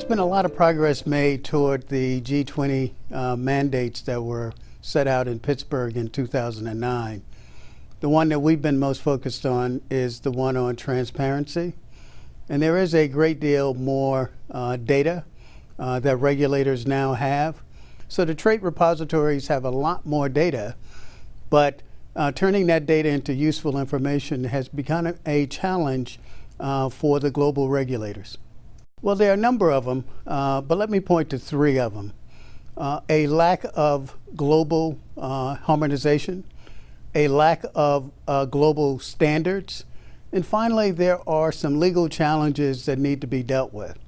been a lot of progress made toward the G20 mandates that were set out in Pittsburgh in 2009. The one that we've been most focused on is the one on transparency. And there is a great deal more data that regulators now have. So the trade repositories have a lot more data, but turning that data into useful information has become a challenge for the global regulators. Well, there are a number of them, but let me point to three of them. A lack of global harmonization, a lack of global standards, and finally, there are some legal challenges that need to be dealt with.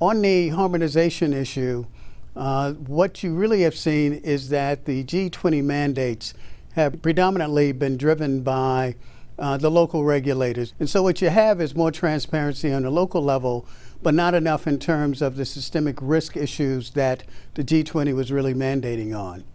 On the harmonization issue, what you really have seen is that the G20 mandates have predominantly been driven by the local regulators. And so what you have is more transparency on the local level, but not enough in terms of the systemic risk issues that the G20 was really mandating on.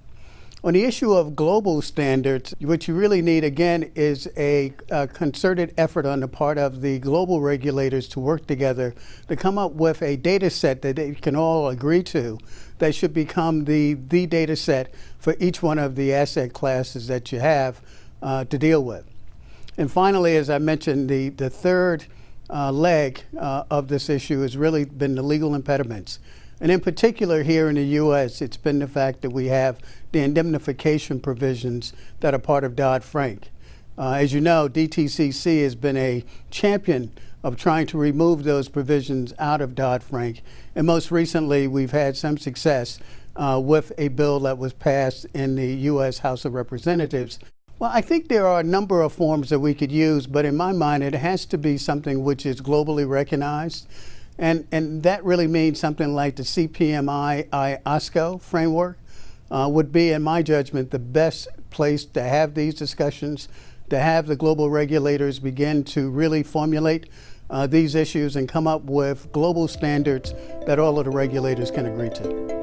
On the issue of global standards, what you really need, again, is a concerted effort on the part of the global regulators to work together to come up with a data set that they can all agree to that should become the data set for each one of the asset classes that you have to deal with. And finally, as I mentioned, the third leg of this issue has really been the legal impediments. And in particular here in the U.S., it's been the fact that we have the indemnification provisions that are part of Dodd-Frank. As you know, DTCC has been a champion of trying to remove those provisions out of Dodd-Frank. And most recently, we've had some success with a bill that was passed in the U.S. House of Representatives. Well, I think there are a number of forms that we could use, but in my mind, it has to be something which is globally recognized. And that really means something like the CPMI-IOSCO framework would be, in my judgment, the best place to have these discussions, to have the global regulators begin to really formulate these issues and come up with global standards that all of the regulators can agree to.